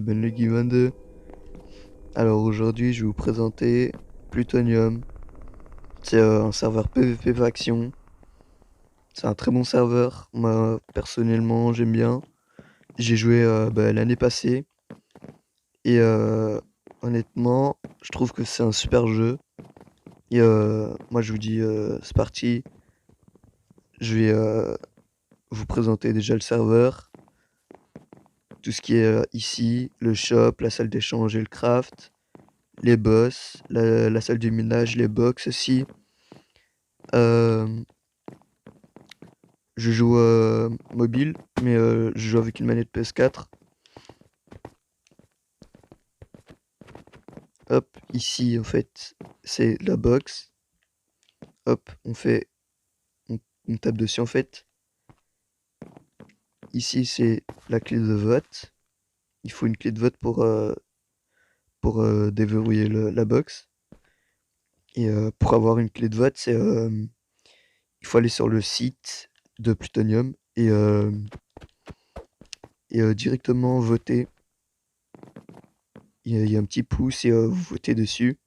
Ben Leggy 22. Alors aujourd'hui, je vais vous présenter Plutonium. C'est un serveur PvP faction. C'est un très bon serveur. Moi, personnellement, j'aime bien. J'ai joué l'année passée. Et honnêtement, je trouve que c'est un super jeu. Et moi, je vous dis, c'est parti. Je vais vous présenter déjà le serveur. Tout ce qui est ici, le shop, la salle d'échange et le craft. Les boss, la salle du minage, les box aussi. Euh, je joue mobile, mais je joue avec une manette PS4. Hop, ici en fait, c'est la box. Hop, on, on tape dessus en fait. Ici c'est la clé de vote. Il faut une clé de vote pour déverrouiller la box. Et pour avoir une clé de vote, il faut aller sur le site de Plutonium et directement voter. Il y a un petit pouce et vous votez dessus.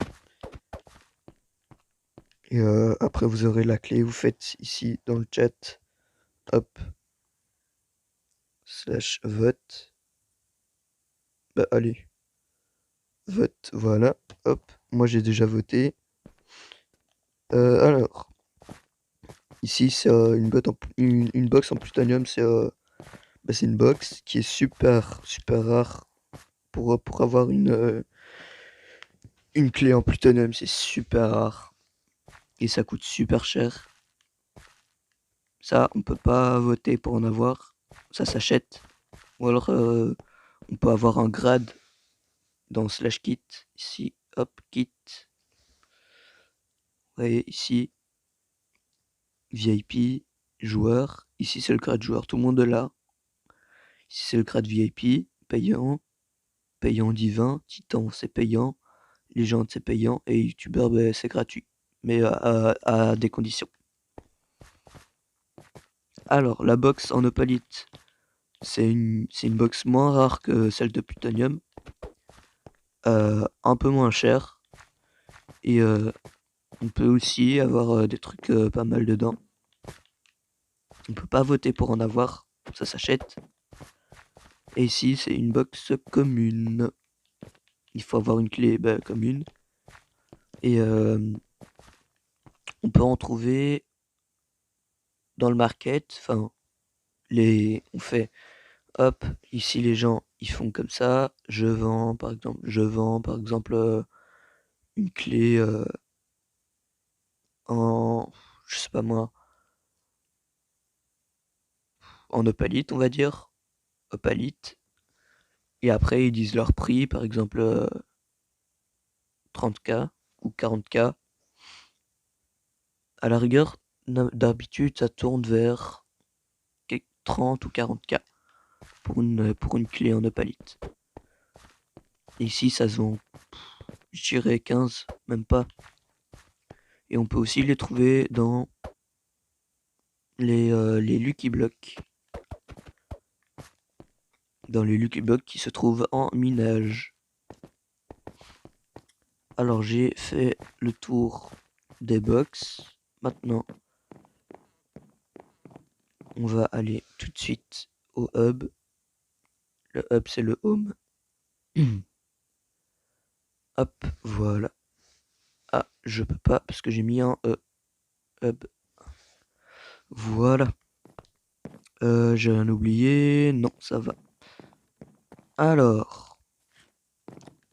Et après, vous aurez la clé. Vous faites ici dans le chat, hop, slash vote. Bah, allez, vote, voilà, hop. Moi, j'ai déjà voté. Alors, ici, c'est une box en plutonium. C'est une box qui est super, super rare pour avoir une clé en plutonium. C'est super rare. Et ça coûte super cher. Ça, on peut pas voter pour en avoir. Ça s'achète. Ou alors, on peut avoir un grade dans slash kit. Ici, hop, kit. Vous voyez, ici, VIP, joueur. Ici, c'est le grade joueur. Tout le monde est là. Ici, c'est le grade VIP, payant. Payant divin. Titan, c'est payant. Légende, c'est payant. Et youtubeur, ben, c'est gratuit. Mais à des conditions. Alors, la box en opalite, c'est une box moins rare que celle de plutonium. Un peu moins chère. Et on peut aussi avoir des trucs pas mal dedans. On peut pas voter pour en avoir, ça s'achète. Et ici, c'est une box commune. Il faut avoir une clé commune. Et on peut en trouver dans le market. Enfin, on fait, hop, ici les gens, ils font comme ça. Je vends par exemple une clé en, je sais pas moi, en opalite, on va dire. Opalite. Et après, ils disent leur prix, par exemple 30K ou 40K. À la rigueur, d'habitude, ça tourne vers 30 ou 40K pour une clé en opalite. Et ici, ça se vend, je dirais 15, même pas. Et on peut aussi les trouver dans les Lucky Blocks. Dans les Lucky Blocks qui se trouvent en minage. Alors, j'ai fait le tour des box. Maintenant, on va aller tout de suite au hub. Le hub, c'est le home. Hop, voilà. Ah, je peux pas parce que j'ai mis un hub. Voilà. J'ai rien oublié. Non, ça va. Alors,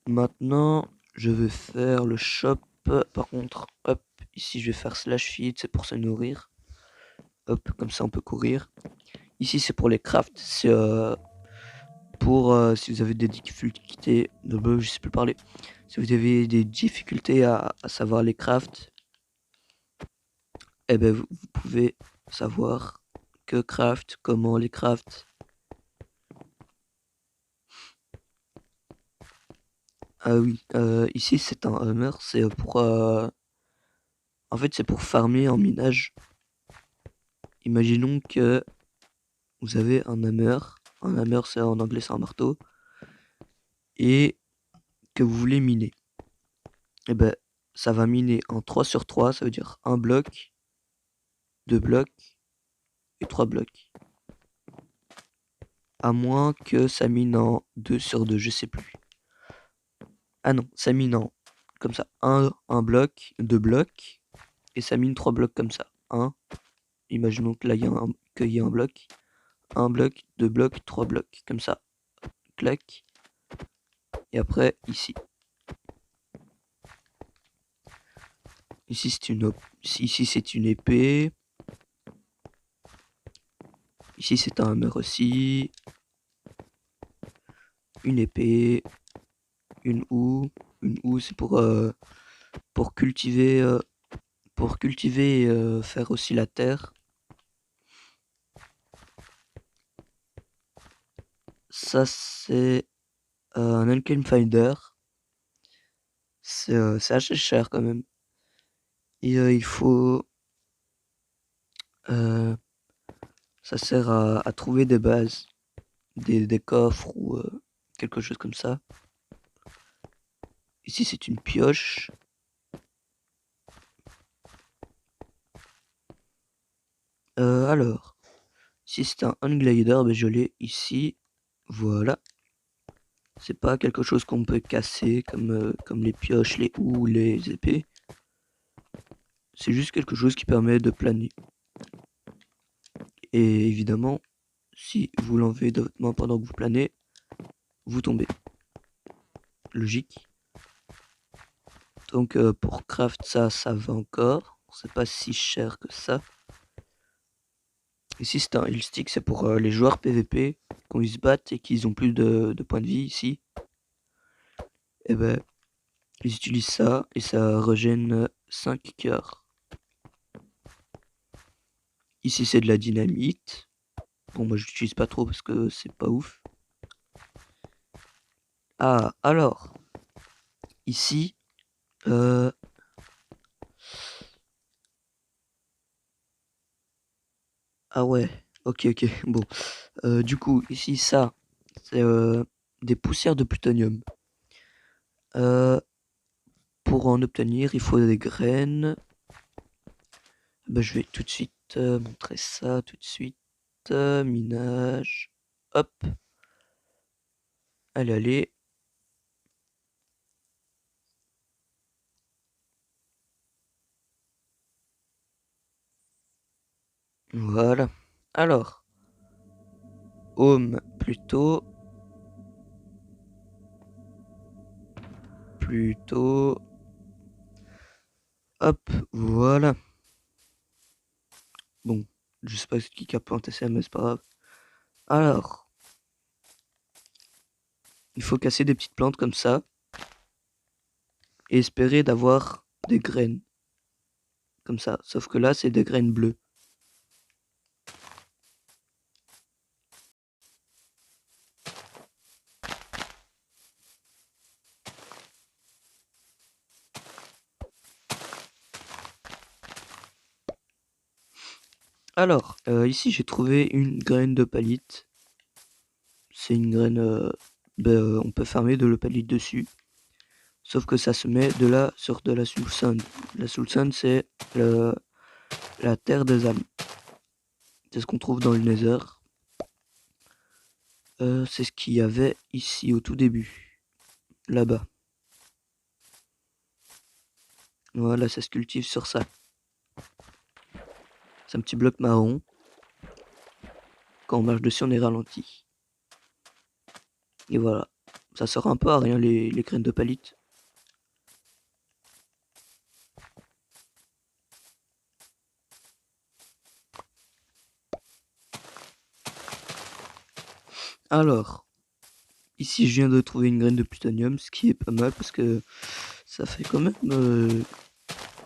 maintenant, je vais faire le shop. Par contre, hop, ici je vais faire slash feed, c'est pour se nourrir. Hop, comme ça on peut courir. Ici c'est pour les crafts, c'est pour si vous avez des difficultés, je sais plus parler. Si vous avez des difficultés à savoir les crafts, eh ben vous pouvez savoir que craft, comment les craft. Ah oui, ici c'est un hammer, c'est pour en fait c'est pour farmer en minage. Imaginons que vous avez un hammer. Un hammer, c'est en anglais, c'est un marteau. et que vous voulez miner. Et ben ça va miner en 3 sur 3, ça veut dire un bloc, 2 blocs et 3 blocs. À moins que ça mine en 2 sur 2, je sais plus. Ah non, ça mine en comme ça, un bloc, 2 blocs, et ça mine 3 blocs comme ça. Imaginons que là qu'il y a un bloc, 2 blocs, 3 blocs, comme ça. Clac. Et après, ici. Ici c'est une épée. Ici c'est un hammer aussi. Une épée. Une houe. Une houe c'est pour cultiver et faire aussi la terre. Ça c'est un Alchemy Finder. C'est assez cher quand même. Et il faut... ça sert à trouver des bases, des coffres ou quelque chose comme ça. Ici c'est une pioche. Alors, si c'est un unglider, ben je l'ai ici. Voilà. C'est pas quelque chose qu'on peut casser comme les pioches, les houes, les épées. C'est juste quelque chose qui permet de planer. Et évidemment, si vous l'enlevez de votre main pendant que vous planez, vous tombez. Logique. Donc pour craft ça va encore. C'est pas si cher que ça. Ici c'est un heal stick, c'est pour les joueurs PVP quand ils se battent et qu'ils ont plus de points de vie ici. Et ben ils utilisent ça et ça régène 5 cœurs. Ici c'est de la dynamite. Bon moi j'utilise pas trop parce que c'est pas ouf. Ah alors ici ah ouais, ok bon. Du coup ici ça c'est des poussières de plutonium. Pour en obtenir il faut des graines. Bah, je vais tout de suite montrer ça tout de suite. Minage. Hop. Allez. Voilà. Alors. Home plutôt. Hop. Voilà. Bon. Je sais pas ce qui a planté ça, mais c'est pas grave. Alors. Il faut casser des petites plantes comme ça. Et espérer d'avoir des graines. Comme ça. Sauf que là, c'est des graines bleues. Alors, ici j'ai trouvé une graine de palite. C'est une graine, on peut farmer de l'opalite dessus. Sauf que ça se met sur de la soul sand. La soul sand c'est la terre des âmes. C'est ce qu'on trouve dans le nether. C'est ce qu'il y avait ici au tout début. Là-bas. Voilà, ça se cultive sur ça. C'est un petit bloc marron. Quand on marche dessus, on est ralenti. Et voilà. Ça sert un peu à rien les graines de palite. Alors, ici je viens de trouver une graine de plutonium, ce qui est pas mal parce que ça fait quand même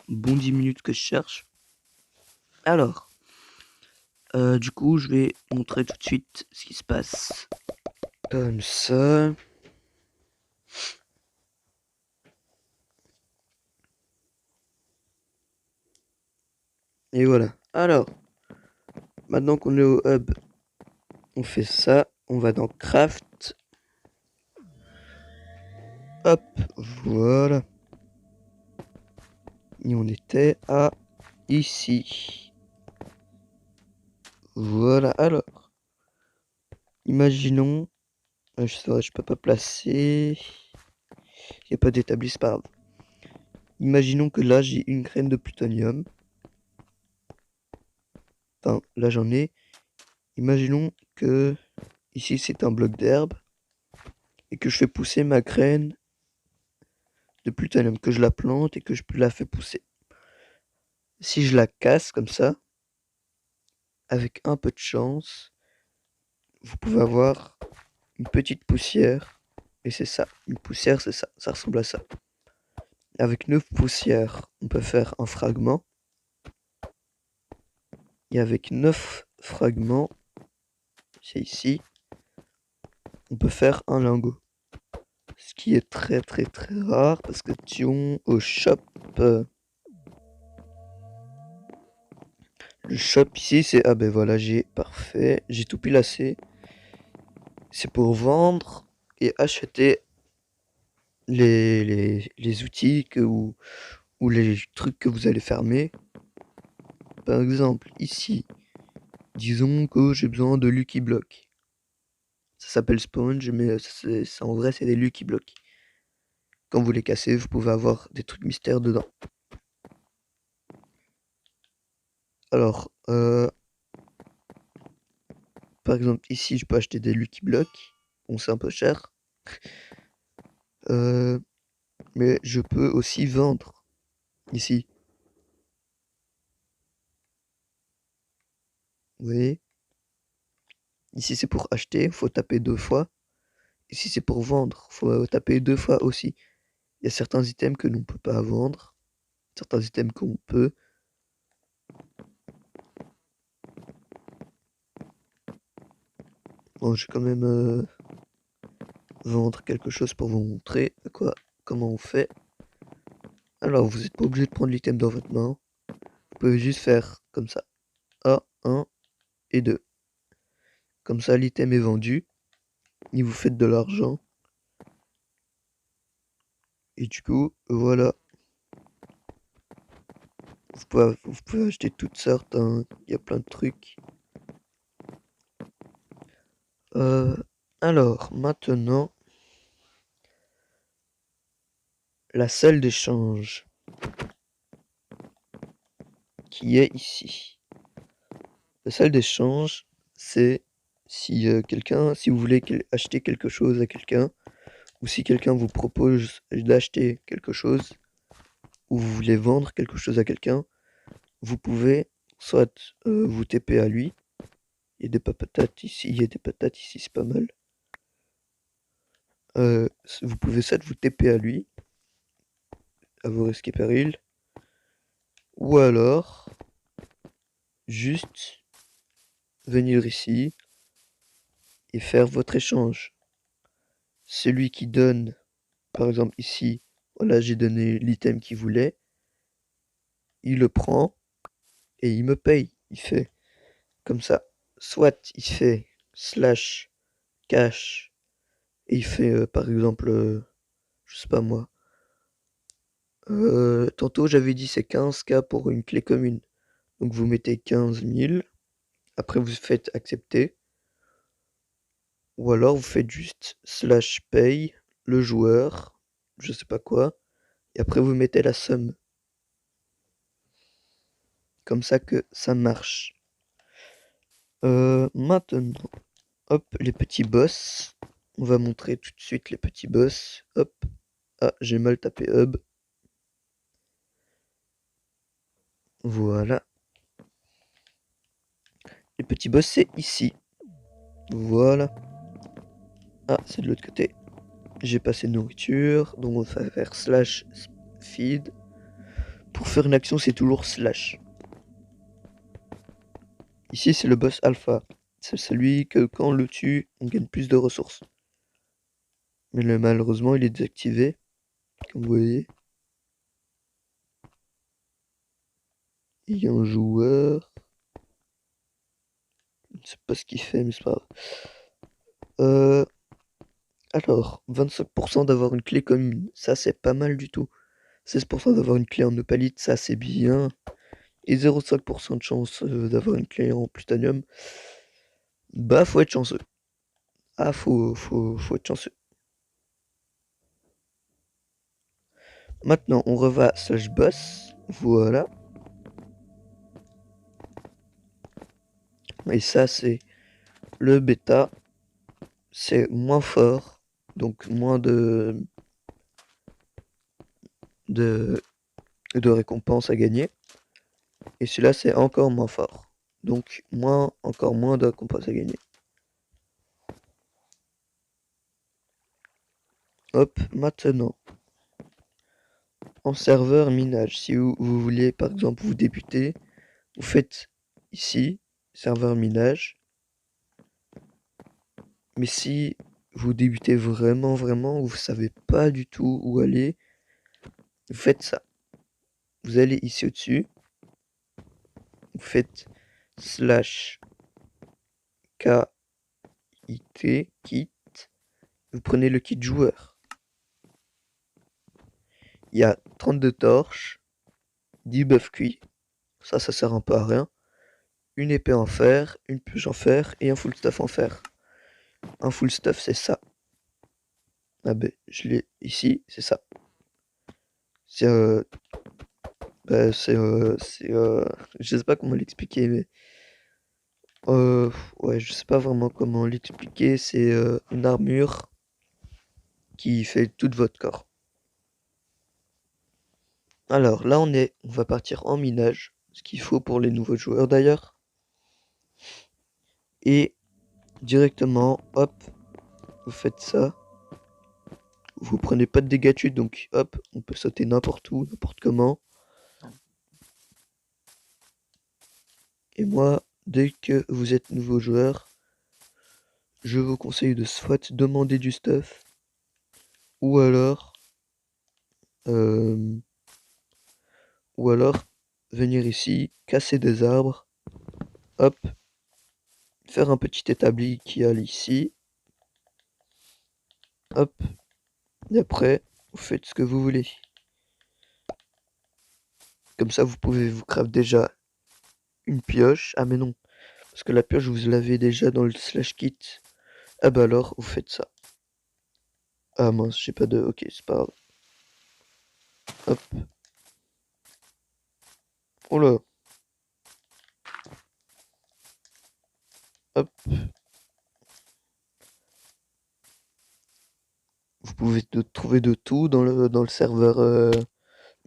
bon 10 minutes que je cherche. Alors, du coup, je vais montrer tout de suite ce qui se passe. Comme ça. Et voilà. Alors, maintenant qu'on est au hub, on fait ça. On va dans craft. Hop, voilà. Et on était à ici. Voilà, alors. Imaginons... je peux pas placer... Il n'y a pas d'établi, c'est pas grave. Imaginons que là, j'ai une graine de plutonium. Enfin, là, j'en ai. Imaginons que ici, c'est un bloc d'herbe. Et que je fais pousser ma graine de plutonium. Que je la plante et que je la fais pousser. Si je la casse comme ça, avec un peu de chance, vous pouvez avoir une petite poussière. Et c'est ça. Une poussière, c'est ça. Ça ressemble à ça. Avec 9 poussières, on peut faire un fragment. Et avec 9 fragments, c'est ici, on peut faire un lingot. Ce qui est très rare parce que Tion au shop. Le shop ici, c'est... Ah ben voilà, j'ai... Parfait. J'ai tout pilacé. C'est pour vendre et acheter les outils ou les trucs que vous allez fermer. Par exemple, ici, disons que j'ai besoin de Lucky Block. Ça s'appelle Sponge, mais en vrai, c'est des Lucky Block. Quand vous les cassez, vous pouvez avoir des trucs mystères dedans. Alors, par exemple, ici, je peux acheter des Lucky Blocks. Bon, c'est un peu cher. Mais je peux aussi vendre. Ici. Vous voyez? Ici, c'est pour acheter. Faut taper 2 fois. Ici, c'est pour vendre. Faut taper 2 fois aussi. Il y a certains items que l'on ne peut pas vendre. Certains items qu'on peut. Bon, je vais quand même vendre quelque chose pour vous montrer comment on fait. Alors, vous n'êtes pas obligé de prendre l'item dans votre main. Vous pouvez juste faire comme ça. A, 1 et 2. Comme ça, l'item est vendu. Et vous faites de l'argent. Et du coup, voilà. Vous pouvez acheter toutes sortes. Hein. Il y a plein de trucs. Alors, maintenant, la salle d'échange qui est ici. La salle d'échange, c'est si si vous voulez acheter quelque chose à quelqu'un, ou si quelqu'un vous propose d'acheter quelque chose, ou vous voulez vendre quelque chose à quelqu'un, vous pouvez soit vous TP à lui. Il y a des patates ici, il y a des patates ici, c'est pas mal. Vous pouvez soit vous TP à lui, à vos risques et périls, ou alors juste venir ici et faire votre échange. Celui qui donne, par exemple ici, voilà, j'ai donné l'item qu'il voulait, il le prend et il me paye. Il fait comme ça. Soit il fait slash cash et il fait par exemple, je sais pas moi, tantôt j'avais dit c'est 15K pour une clé commune. Donc vous mettez 15 000, après vous faites accepter, ou alors vous faites juste slash paye le joueur, je sais pas quoi, et après vous mettez la somme. Comme ça que ça marche. Maintenant, hop, les petits boss. On va montrer tout de suite les petits boss. Hop. Ah, j'ai mal tapé hub. Voilà. Les petits boss, c'est ici. Voilà. Ah, c'est de l'autre côté. J'ai passé nourriture. Donc on va faire slash feed. Pour faire une action, c'est toujours slash. Ici, c'est le boss alpha. C'est celui que quand on le tue, on gagne plus de ressources. Mais là, malheureusement, il est désactivé. Comme vous voyez. Il y a un joueur. Je ne sais pas ce qu'il fait, mais c'est pas grave. Alors, 25% d'avoir une clé commune, ça c'est pas mal du tout. 16% d'avoir une clé en opalite, ça c'est bien. Et 0,5% de chance d'avoir une clé en plutonium. Bah, faut être chanceux. Ah, faut être chanceux. Maintenant, on reva slash boss. Voilà. Et ça, c'est le bêta. C'est moins fort. Donc, moins de, de récompenses à gagner. Et celui-là, c'est encore moins fort. Donc, encore moins de récompenses à gagner. Hop, maintenant. En serveur minage, si vous voulez par exemple vous débuter, vous faites ici, serveur minage. Mais si vous débutez vraiment, vous savez pas du tout où aller, vous faites ça. Vous allez ici au-dessus, vous faites slash KIT, kit, vous prenez le kit joueur. Il y a 32 torches, 10 bœufs cuits, ça sert un peu à rien, une épée en fer, une pioche en fer et un full stuff en fer. Un full stuff c'est ça. Ah ben, je l'ai ici, c'est ça. C'est bah, je sais pas comment l'expliquer, mais ouais, je sais pas vraiment comment l'expliquer. C'est une armure qui fait tout votre corps. Alors là, on va partir en minage, ce qu'il faut pour les nouveaux joueurs d'ailleurs. Et directement, hop, vous faites ça. Vous prenez pas de dégâts de chute, donc hop, on peut sauter n'importe où, n'importe comment. Et moi, dès que vous êtes nouveau joueur, je vous conseille de soit demander du stuff, ou alors, euh, ou alors venir ici, casser des arbres, hop, faire un petit établi qui a ici, hop, et après, vous faites ce que vous voulez. Comme ça, vous pouvez vous craft déjà une pioche. Ah mais non, parce que la pioche, vous l'avez déjà dans le slash kit. Ah bah alors, vous faites ça. Ah mince, j'ai pas de... Ok, c'est pas grave. Hop. Oh là. Hop. Vous pouvez trouver de tout dans le serveur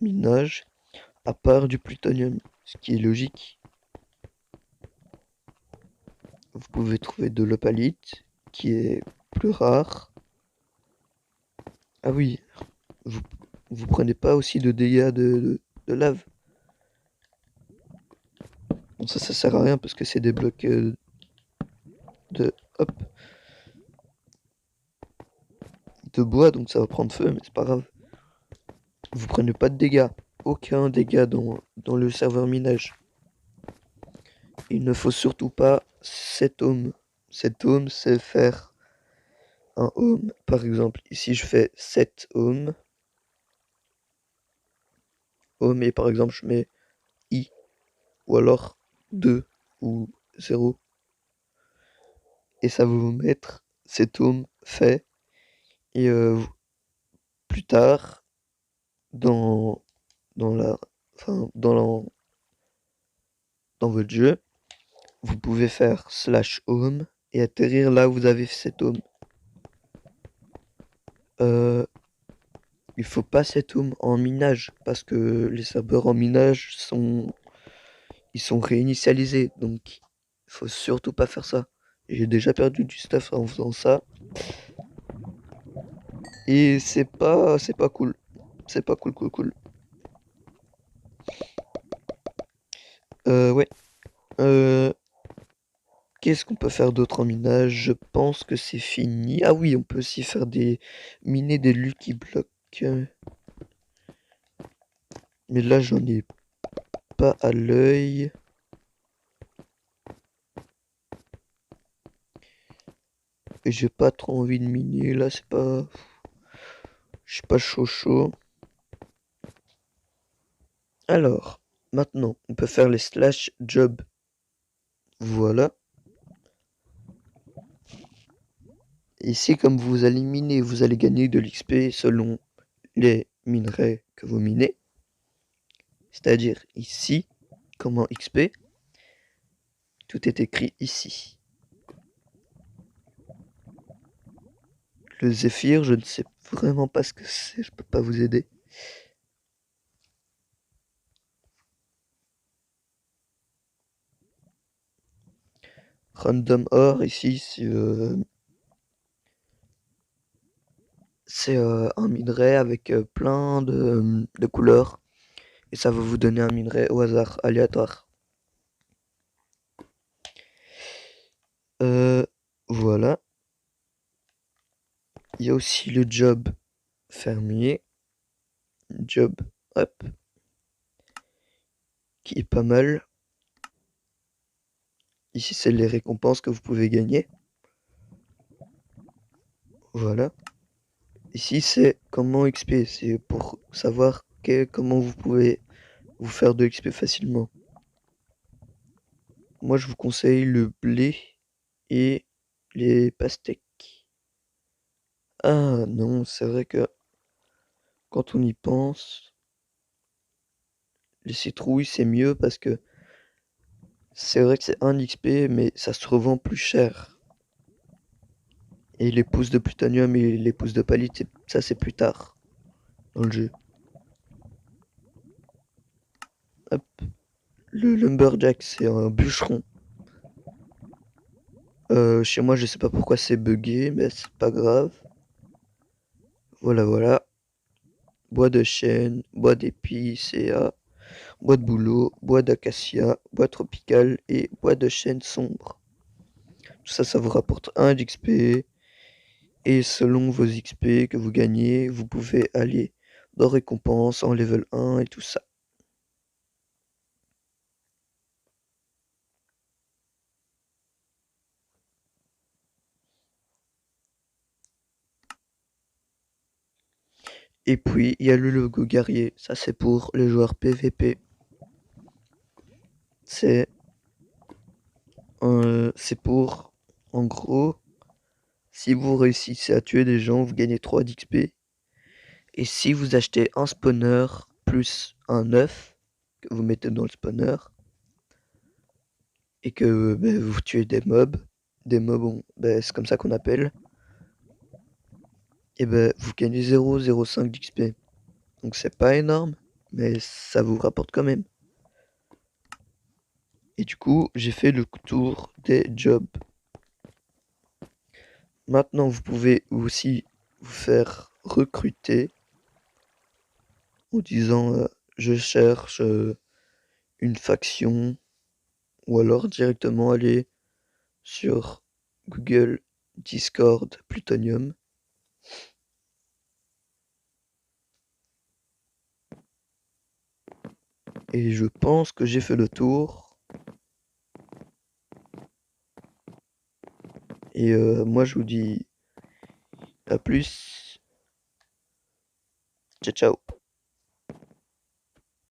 minage, à part du plutonium, ce qui est logique. Vous pouvez trouver de l'opalite, qui est plus rare. Ah oui, vous, vous prenez pas aussi de dégâts de lave. Bon, ça sert à rien parce que c'est des blocs de, hop, de bois, donc ça va prendre feu, mais c'est pas grave. Vous prenez pas de dégâts, aucun dégât dans le serveur minage. Il ne faut surtout pas 7 ohms. 7 ohms, c'est faire un ohm. Par exemple, ici je fais 7 ohms. Ohm et par exemple je mets I. Ou alors 2 ou 0. Et ça va vous mettre 7 ohms fait. Et plus tard, dans, dans la, enfin, dans votre jeu, vous pouvez faire slash home et atterrir là où vous avez cet home. Il faut pas cet home en minage parce que les serveurs en minage ils sont réinitialisés, donc il faut surtout pas faire ça. J'ai déjà perdu du stuff en faisant ça et c'est pas cool. C'est pas cool. Ouais. Euh, Qu'est-ce qu'on peut faire d'autre en minage? Je pense que c'est fini. Ah oui, on peut aussi faire miner des Lucky Blocks. Mais là, j'en ai pas à l'œil. Et j'ai pas trop envie de miner, là, c'est pas... Je suis pas chaud. Alors, maintenant, on peut faire les slash job. Voilà. Ici, comme vous allez miner, vous allez gagner de l'XP selon les minerais que vous minez. C'est-à-dire ici, comment XP, tout est écrit ici. Le Zéphyr, je ne sais vraiment pas ce que c'est, je peux pas vous aider. Random Ore, ici, c'est un minerai avec plein de couleurs. Et ça va vous donner un minerai au hasard, aléatoire. Voilà. Il y a aussi le job fermier. Job, hop. Qui est pas mal. Ici, c'est les récompenses que vous pouvez gagner. Voilà. Ici, c'est comment XP. C'est pour savoir comment vous pouvez vous faire de XP facilement. Moi, je vous conseille le blé et les pastèques. Ah non, c'est vrai que quand on y pense, les citrouilles, c'est mieux parce que c'est vrai que c'est 1 XP, mais ça se revend plus cher. Et les pousses de plutonium et les pousses de palite, ça c'est plus tard dans le jeu. Hop. Le lumberjack, c'est un bûcheron. Chez moi, je sais pas pourquoi c'est buggé, mais c'est pas grave. Voilà. Bois de chêne, bois d'épicéa, bois de bouleau, bois d'acacia, bois tropical et bois de chêne sombre. Tout ça, ça vous rapporte 1 d'XP. Et selon vos XP que vous gagnez, vous pouvez aller dans récompense en level 1 et tout ça. Et puis, il y a le logo guerrier. Ça, c'est pour les joueurs PVP. C'est pour, en gros, si vous réussissez à tuer des gens, vous gagnez 3 d'XP. Et si vous achetez un spawner plus un œuf que vous mettez dans le spawner, et que vous tuez des mobs, c'est comme ça qu'on appelle, et vous gagnez 0,05 d'XP. Donc c'est pas énorme, mais ça vous rapporte quand même. Et du coup, j'ai fait le tour des jobs. Maintenant, vous pouvez aussi vous faire recruter en disant je cherche une faction ou alors directement aller sur Google, Discord, Plutonium. Et je pense que j'ai fait le tour. Et moi, je vous dis à plus. Ciao, ciao.